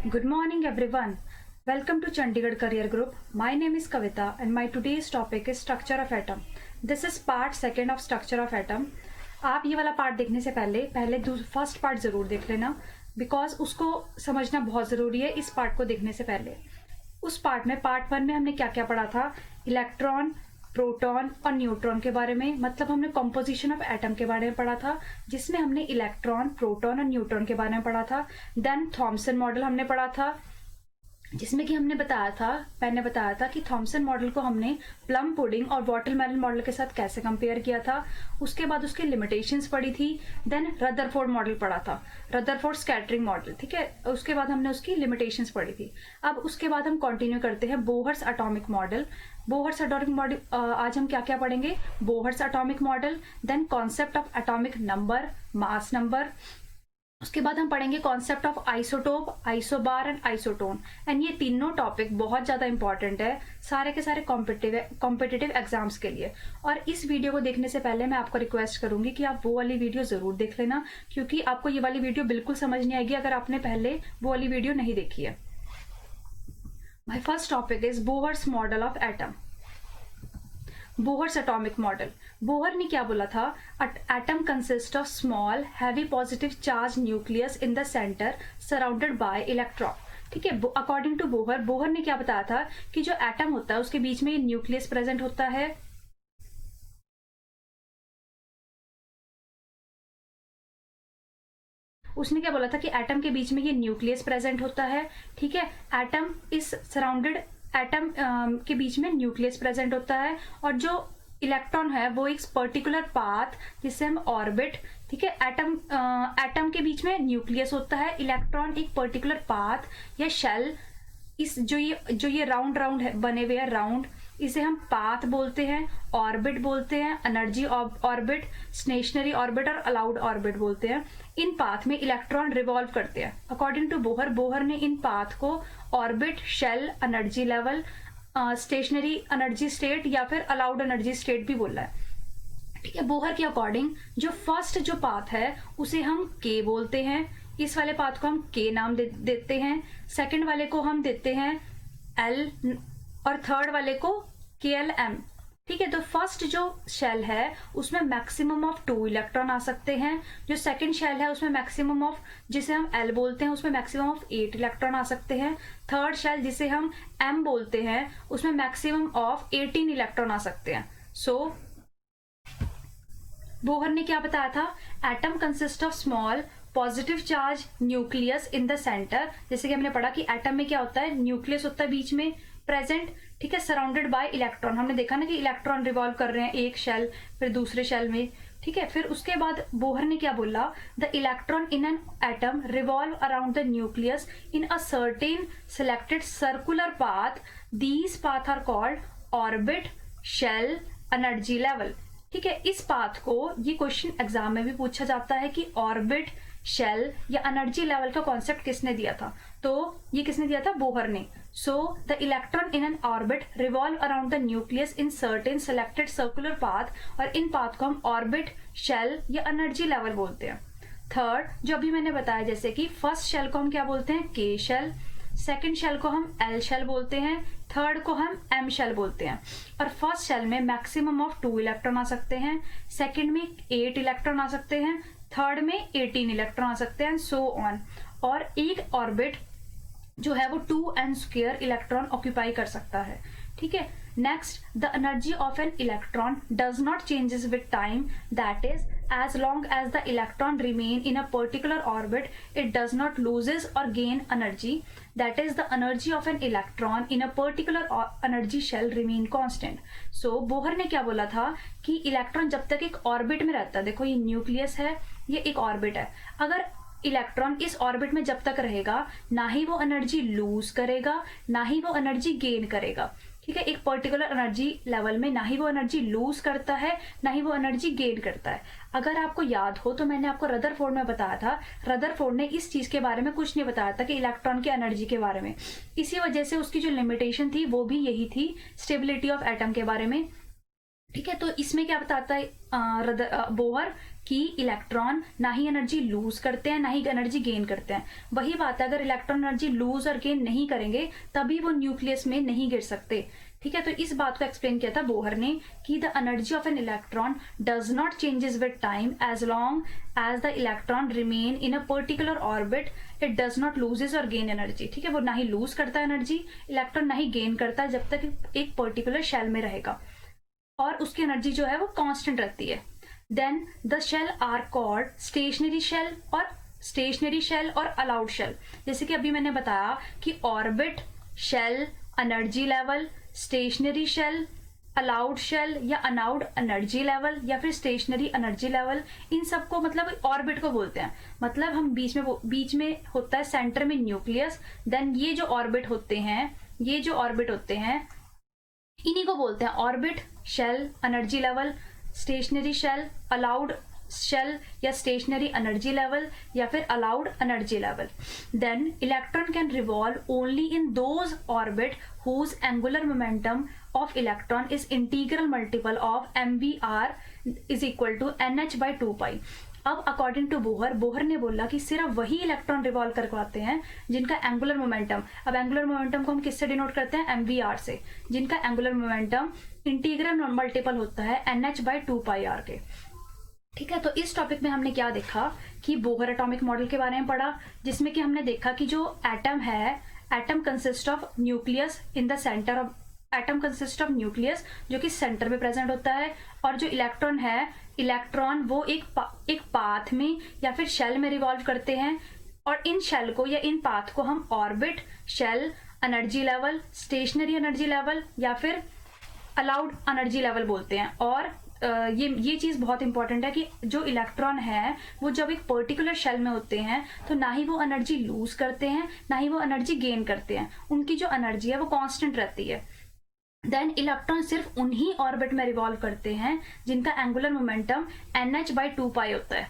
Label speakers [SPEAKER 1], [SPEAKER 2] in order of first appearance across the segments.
[SPEAKER 1] Good morning, everyone. Welcome to Chandigarh Career Group. My name is Kavita, and my today's topic is structure of atom. This is part second of structure of atom. आप ये वाला part देखने से पहले first part जरूर देख लेना, because उसको समझना बहुत जरूरी है इस पार्ट को देखने से पहले. उस पार्ट में पार्ट 1 में हमने क्या क्या पढ़ा था, इलेक्ट्रॉन, प्रोटॉन और न्यूट्रॉन के बारे में, मतलब हमने कॉम्पोजिशन ऑफ एटम के बारे में पढ़ा था, जिसमें हमने इलेक्ट्रॉन, प्रोटॉन और न्यूट्रॉन के बारे में पढ़ा था. देन थॉमसन मॉडल हमने पढ़ा था, जिसमें कि मैंने बताया था कि थॉमसन मॉडल को हमने प्लम पुडिंग और वाटरमेलन मॉडल के साथ कैसे कंपेयर किया था. उसके बाद उसके लिमिटेशंस पढ़ी थी. देन रदरफोर्ड मॉडल पढ़ा था, रदरफोर्ड स्कैटरिंग मॉडल, ठीक है. उसके बाद हमने उसकी लिमिटेशंस पढ़ी थी. अब उसके बाद हम कंटिन्यू करते हैं Bohr's atomic model. Bohr's atomic model आज हम क्या क्या पढ़ेंगे, Bohr's atomic model, then concept of atomic number, mass number. उसके बाद हम पढ़ेंगे concept of isotope, isobar and isotone. And ये तीनों टॉपिक बहुत ज्यादा इंपॉर्टेंट है सारे के सारे कॉम्पिटिटिव एग्जाम्स के लिए. और इस वीडियो को देखने से पहले मैं आपको रिक्वेस्ट करूंगी कि आप वो वाली वीडियो जरूर देख लेना, क्योंकि आपको ये वाली वीडियो बिल्कुल समझ नहीं आएगी अगर आपने पहले वो वाली वीडियो नहीं देखी है. My first topic is Bohr's model of atom. Bohr's atomic model. Bohr ने क्या बोला था, atom consist of small heavy positive charge nucleus in the centre surrounded by electron. ठीक है, अकॉर्डिंग टू बोहर ने क्या बताया था कि जो एटम होता है उसके बीच में न्यूक्लियस प्रेजेंट होता है. उसने क्या बोला था कि एटम के बीच में ये न्यूक्लियस प्रेजेंट होता है. ठीक है, एटम इज सराउंडेड, एटम के बीच में न्यूक्लियस प्रेजेंट होता है, और जो इलेक्ट्रॉन है वो एक पर्टिकुलर पाथ जिसे हम ऑर्बिट, ठीक है, एटम के बीच में न्यूक्लियस होता है, इलेक्ट्रॉन एक पर्टिकुलर पाथ या शेल, इस जो ये राउंड बने हुए हैं राउंड, इसे हम पाथ बोलते हैं, ऑर्बिट बोलते हैं, एनर्जी ऑर्बिट, स्टेशनरी ऑर्बिट और अलाउड ऑर्बिट बोलते हैं. इन पाथ में इलेक्ट्रॉन रिवॉल्व करते हैं. अकॉर्डिंग टू बोहर ने इन पाथ को orbit, shell, energy level, stationary energy state या फिर अलाउड एनर्जी स्टेट भी बोला है. ठीक है, बोहर के अकॉर्डिंग जो फर्स्ट जो पाथ है उसे हम के बोलते हैं, इस वाले पाथ को हम के नाम देते हैं, सेकंड वाले को हम देते हैं एल और थर्ड वाले को KLM. ठीक है, तो फर्स्ट जो शेल है उसमें मैक्सिमम ऑफ 2 इलेक्ट्रॉन आ सकते हैं. जो सेकंड शेल है उसमें मैक्सिमम ऑफ, जिसे हम L बोलते हैं, उसमें मैक्सिमम ऑफ 8 इलेक्ट्रॉन आ सकते हैं. थर्ड शेल जिसे हम M बोलते हैं उसमें मैक्सिमम ऑफ 18 इलेक्ट्रॉन आ सकते हैं. सो बोहर ने क्या बताया था, atom consist of small positive charge nucleus in the centre. जैसे कि हमने पढ़ा कि एटम में क्या होता है, न्यूक्लियस होता है बीच में प्रेजेंट. ठीक है, सराउंडेड बाय इलेक्ट्रॉन. हमने देखा ना कि इलेक्ट्रॉन रिवॉल्व कर रहे हैं एक शेल फिर दूसरे शेल में. ठीक है, फिर उसके बाद बोहर ने क्या बोला, the electron in an atom revolve around the nucleus in a certain selected circular path. These path are called orbit, shell, energy level. ठीक है, इस पाथ को ये क्वेश्चन एग्जाम में भी पूछा जाता है कि ऑर्बिट, शेल या एनर्जी लेवल का कॉन्सेप्ट किसने दिया था, तो ये किसने दिया था, बोहर ने. So the electron in N orbit revolve around the nucleus in certain selected circular path, और इन पाथ को हम ऑर्बिट, शेल या एनर्जी लेवल बोलते हैं. थर्ड जो अभी मैंने बताया, जैसे कि फर्स्ट शेल को हम क्या बोलते हैं, के शेल, सेकेंड शेल को हम एल शेल बोलते हैं, थर्ड को हम एम शेल बोलते हैं. और फर्स्ट शेल में मैक्सिमम ऑफ 2 इलेक्ट्रॉन आ सकते हैं, सेकेंड में 8 इलेक्ट्रॉन आ सकते हैं, थर्ड में 18 इलेक्ट्रॉन आ सकते हैं, सो ऑन. और एक ऑर्बिट जो है वो 2n² इलेक्ट्रॉन ऑक्यूपाई कर सकता है. ठीक है, next, the energy of an electron does not changes with time, that is as long as the electron remain in a particular orbit it does not loses or gain energy, that is the energy of an electron in a particular energy shell remain constant. So Bohr ने क्या बोला था कि electron जब तक एक orbit में रहता है, देखो ये न्यूक्लियस है, ये एक ऑर्बिट है, अगर इलेक्ट्रॉन इस ऑर्बिट में जब तक रहेगा ना ही वो एनर्जी लूज करेगा ना ही वो एनर्जी गेन करेगा. ठीक है, एक पर्टिकुलर एनर्जी लेवल में ना ही वो एनर्जी लूज करता है ना ही वो एनर्जी गेन करता है. अगर आपको याद हो तो मैंने आपको रदरफोर्ड में बताया था, रदरफोर्ड ने इस चीज के बारे में कुछ नहीं बताया था कि इलेक्ट्रॉन की एनर्जी के बारे में. इसी वजह से उसकी जो लिमिटेशन थी वो भी यही थी, स्टेबिलिटी ऑफ एटम के बारे में. ठीक है, तो इसमें क्या बताता है बोहर कि इलेक्ट्रॉन ना ही एनर्जी लूज करते हैं ना ही एनर्जी गेन करते हैं। वही बात है, अगर इलेक्ट्रॉन एनर्जी लूज और गेन नहीं करेंगे तभी वो न्यूक्लियस में नहीं गिर सकते। ठीक है, तो इस बात को एक्सप्लेन किया था बोहर ने कि the energy of an electron does not changes with time as long as the electron remain in a particular orbit, it does not loses और गेन एनर्जी। ठीक है, वो ना ही लूज करता है एनर्जी, इलेक्ट्रॉन ना ही गेन करता है जब तक एक पर्टिकुलर शेल में रहेगा, और उसकी एनर्जी जो है वो कांस्टेंट रहती है। Then the shell are called stationary shell और अलाउड शेल। जैसे कि अभी मैंने बताया कि orbit, shell, energy level, stationary shell, allowed shell या अनाउड एनर्जी लेवल या फिर स्टेशनरी एनर्जी लेवल, इन सबको मतलब ऑर्बिट को बोलते हैं। मतलब हम बीच में होता है सेंटर में न्यूक्लियस, देन ये जो ऑर्बिट होते हैं इन्हीं को बोलते हैं orbit, shell, energy level, stationary shell, allowed shell या स्टेशनरी एनर्जी लेवल या फिर allowed energy level. Then electron can revolve only in those orbit whose angular momentum of electron is integral multiple of mvr is equal to nh by 2 pi। अब according to Bohr ने बोला कि सिर्फ वही electron revolve कर पाते हैं जिनका एंगुलर मोमेंटम, अब एंगुलर मोमेंटम को हम किससे डिनोट करते हैं, mvr से, जिनका एंगुलर मोमेंटम इंटीग्रल मल्टीपल होता है nh by 2 pi r के। ठीक है, तो इस टॉपिक में हमने क्या देखा कि बोहर एटॉमिक मॉडल के बारे में पढ़ा, जिसमें कि हमने देखा कि जो एटम है, atom consist of nucleus in the centre of atom consist of nucleus जो कि सेंटर में प्रेजेंट होता है, और जो इलेक्ट्रॉन है, इलेक्ट्रॉन वो एक पाथ में या फिर शेल में रिवॉल्व करते हैं, और इन शेल को या इन पाथ को हम orbit, shell, energy level, stationary energy level या फिर अलाउड एनर्जी लेवल बोलते हैं। और ये चीज बहुत इंपॉर्टेंट है कि जो इलेक्ट्रॉन है वो जब एक पर्टिकुलर शेल में होते हैं तो ना ही वो एनर्जी लूज करते हैं ना ही वो एनर्जी गेन करते हैं, उनकी जो एनर्जी है वो कांस्टेंट रहती है। देन इलेक्ट्रॉन सिर्फ उन्हीं ऑर्बिट में रिवॉल्व करते हैं जिनका angular momentum nh by 2 pi होता है।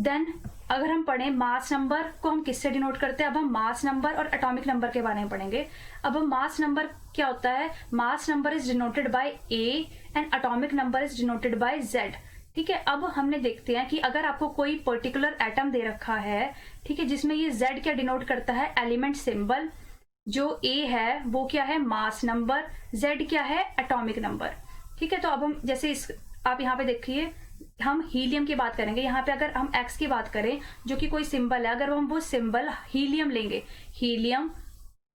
[SPEAKER 1] देन अगर हम पढ़ें मास नंबर को हम किससे डिनोट करते हैं, अब हम मास नंबर और एटॉमिक नंबर के बारे में पढ़ेंगे। अब हम मास नंबर क्या होता है, मास number is denoted by a and atomic number is denoted bye z। ठीक है, अब हमने देखते हैं कि अगर आपको कोई पर्टिकुलर एटम दे रखा है, ठीक है, जिसमें ये z क्या डिनोट करता है, एलिमेंट सिंबल, जो a है वो क्या है, मास नंबर, z क्या है, एटॉमिक नंबर। ठीक है, तो अब हम जैसे आप यहाँ पे देखिए, हम हीलियम की बात करेंगे, यहाँ पे अगर हम x की बात करें जो कि कोई सिंबल है, अगर हम वो सिंबल हीलियम लेंगे, हीलियम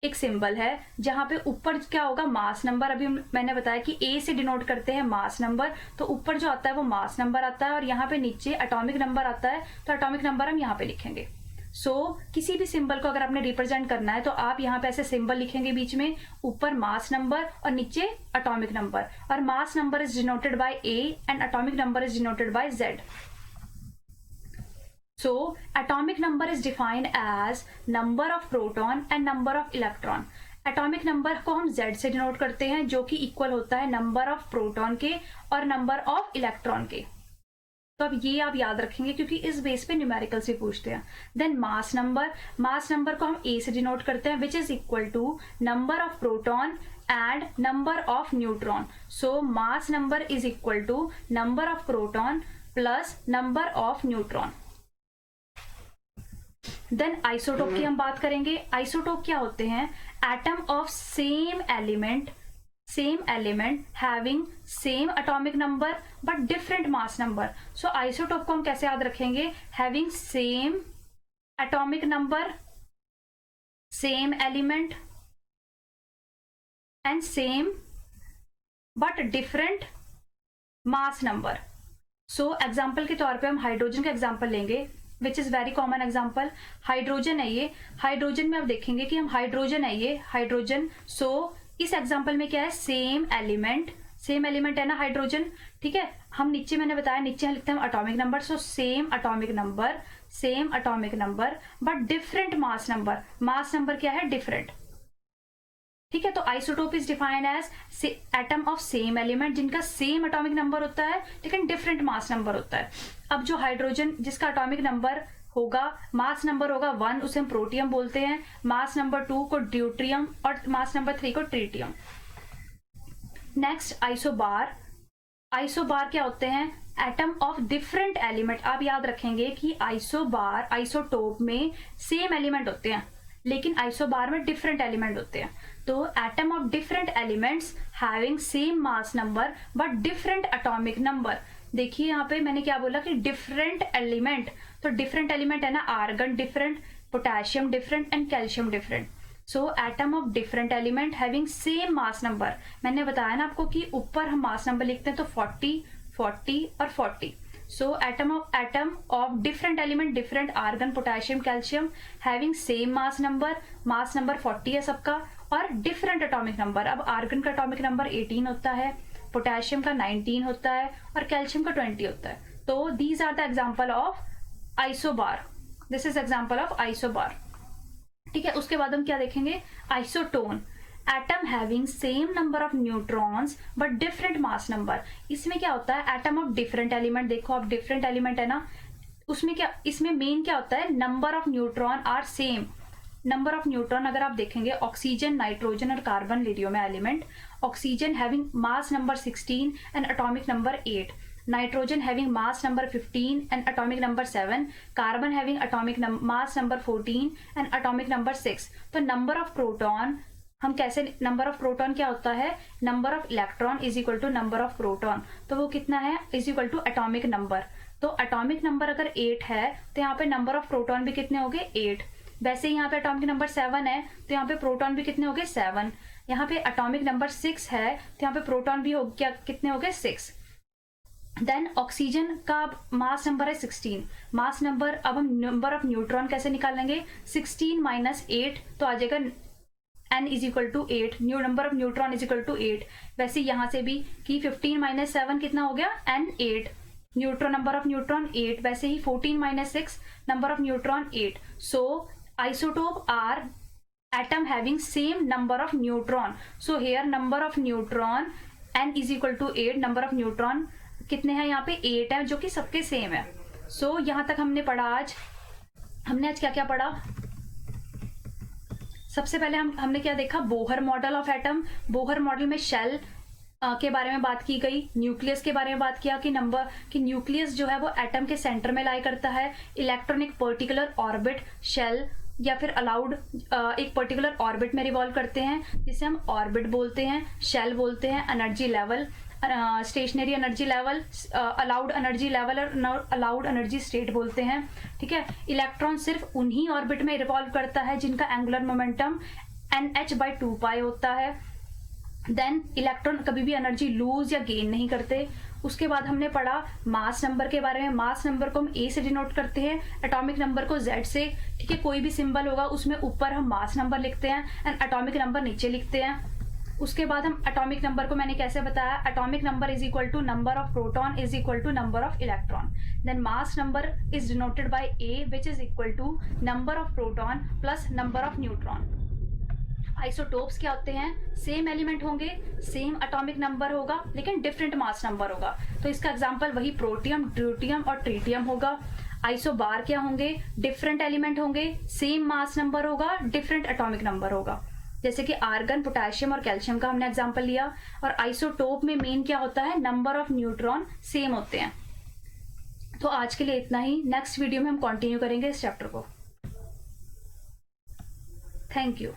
[SPEAKER 1] एक सिंबल है जहां पे ऊपर क्या होगा, मास नंबर। अभी मैंने बताया कि a से डिनोट करते हैं मास नंबर, तो ऊपर जो आता है वो मास नंबर आता है, और यहाँ पे नीचे एटॉमिक नंबर आता है, तो एटॉमिक नंबर हम यहाँ पे लिखेंगे। किसी भी सिंबल को अगर आपने रिप्रेजेंट करना है तो आप यहाँ पे ऐसे सिंबल लिखेंगे, बीच में ऊपर मास नंबर और नीचे एटॉमिक नंबर, और मास number is denoted by a and atomic number is denoted bye z। So atomic number is defined as number of proton and number of electron। Atomic number को हम z से denote करते हैं जो कि equal होता है नंबर ऑफ प्रोटॉन के और नंबर ऑफ इलेक्ट्रॉन के। तो अब ये आप याद रखेंगे क्योंकि इस बेस पे न्यूमेरिकल से पूछते हैं। देन मास नंबर को हम a से डिनोट करते हैं which is equal to number of proton and number of neutron. So mass number is equal to number of proton plus number of neutron. Then isotope की हम बात करेंगे। Isotope क्या होते हैं, atom of same element having same atomic number but different mass number. So isotope को हम कैसे याद रखेंगे, having same atomic number, same element and same but different mass number. So example के तौर पे हम हाइड्रोजन का एग्जाम्पल लेंगे which is very common example. Hydrogen है ये, हाइड्रोजन में आप देखेंगे कि हम हाइड्रोजन है ये, हाइड्रोजन। सो इस एग्जाम्पल में क्या है, सेम एलिमेंट है ना हाइड्रोजन। ठीक है, हम नीचे मैंने बताया नीचे लिखते हैं atomic number. So same atomic number but different mass number क्या है, डिफरेंट। ठीक है, तो isotope is defined as atom of same element जिनका सेम एटॉमिक नंबर होता है लेकिन डिफरेंट मास नंबर होता है। अब जो हाइड्रोजन जिसका एटॉमिक नंबर होगा, मास नंबर होगा 1, उसे हम प्रोटियम बोलते हैं, मास नंबर 2 को ड्यूट्रियम और मास नंबर 3 को ट्रीटियम। Next isobar. आइसोबार क्या होते हैं? Atom of different element. आप याद रखेंगे कि आइसोबार आइसोटोप में सेम एलिमेंट होते हैं, लेकिन आइसोबार में डिफरेंट एलिमेंट होते हैं। तो atom of different elements having same mass number but different atomic number. देखिए यहाँ पे मैंने क्या बोला कि डिफरेंट एलिमेंट, तो डिफरेंट एलिमेंट है ना, argon different, potassium different and calcium different. So atom of different element having same mass number. मैंने बताया ना आपको कि ऊपर हम मास नंबर लिखते हैं तो 40, 40 और 40। So atom of different element, different argon, potassium, calcium, having same mass number 40 है सबका, और डिफरेंट एटॉमिक नंबर। अब आर्गन का एटॉमिक नंबर 18 होता है, पोटेशियम का 19 होता है और कैल्शियम का 20 होता है। तो these are the example of isobar. This is example of isobar. ठीक है, उसके बाद हम क्या देखेंगे? Isotone, atom having same number of neutrons but different mass number. इसमें क्या होता है? एटम ऑफ डिफरेंट एलिमेंट, देखो आप डिफरेंट एलिमेंट है ना, उसमें क्या, इसमें मेन क्या होता है? Number of neutron are same. Number of neutron अगर आप देखेंगे, ऑक्सीजन, नाइट्रोजन और कार्बन ले लियो मैं element. Oxygen having mass number 16 and atomic number 8, nitrogen having mass number 15 and atomic number 7, carbon having atomic mass number 14 and atomic number 6। तो number of proton, हम कैसे, number of proton क्या होता है? Number of electron is equal to number of proton, तो वो कितना है? Is equal to atomic number. तो एटॉमिक नंबर अगर 8 है तो यहाँ पे नंबर ऑफ प्रोटॉन भी कितने हो गए? 8। वैसे यहाँ पे एटॉमिक नंबर 7 है तो यहाँ पे प्रोटॉन भी कितने हो गए? 7। यहाँ पे एटॉमिक नंबर 6 है तो यहाँ पे प्रोटॉन भी हो क्या, कितने हो गए? 6। देन ऑक्सीजन का मास नंबर है 16, मास नंबर। अब हम नंबर ऑफ न्यूट्रॉन कैसे निकालेंगे? 16 माइनस 8 तो आ जाएगा n is equal to 8, new number of neutron is equal to 8। वैसे यहाँ से भी कि 15 माइनस 7 कितना हो गया? n 8, neutron, number of neutron 8। वैसे ही 14 minus 6, number of neutron 8। So isotope are atom having same number of neutron. So here number of neutron n is equal to 8, number of neutron कितने हैं? यहाँ पे 8 है, जो कि सबके सेम है। सो यहाँ तक हमने पढ़ा। हमने आज क्या क्या पढ़ा? सबसे पहले हमने क्या देखा? Bohr model of atom. Bohr model में शेल के बारे में बात की गई, न्यूक्लियस के बारे में बात किया कि न्यूक्लियस जो है वो एटम के सेंटर में लाई करता है। इलेक्ट्रॉन एक पर्टिकुलर ऑर्बिट, शेल या फिर अलाउड एक पर्टिकुलर ऑर्बिट में रिवॉल्व करते हैं, जिसे हम ऑर्बिट बोलते हैं, शेल बोलते हैं। Energy level, stationary energy level, allowed energy level और अलाउड एनर्जी स्टेट बोलते हैं। ठीक है, इलेक्ट्रॉन सिर्फ उन्हीं ऑर्बिट में रिवॉल्व करता है जिनका एंगुलर मोमेंटम nh/2π होता है। देन इलेक्ट्रॉन कभी भी एनर्जी लूज या गेन नहीं करते। उसके बाद हमने पढ़ा मास नंबर के बारे में। मास नंबर को हम A से डिनोट करते हैं, एटॉमिक नंबर को Z से। ठीक है, कोई भी सिंबल होगा उसमें ऊपर हम मास नंबर लिखते हैं एंड एटॉमिक नंबर नीचे लिखते हैं। उसके बाद हम एटॉमिक नंबर को मैंने कैसे बताया? Atomic number is equal to number of proton is equal to number of electron. Then mass number is denoted by A which is equal to number of proton plus number of neutron. Isotopes क्या होते हैं? Same element होंगे, same atomic number होगा, लेकिन different mass number होगा। तो इसका example वही प्रोटियम, ड्यूटियम और ट्रीटियम होगा। आइसोबार क्या होंगे? डिफरेंट एलिमेंट होंगे, सेम मास नंबर होगा, डिफरेंट एटॉमिक नंबर होगा, जैसे कि आर्गन, पोटेशियम और कैल्शियम का हमने एग्जांपल लिया। और आइसोटोप में मेन क्या होता है? नंबर ऑफ न्यूट्रॉन सेम होते हैं। तो आज के लिए इतना ही। नेक्स्ट वीडियो में हम कंटिन्यू करेंगे इस चैप्टर को। Thank you.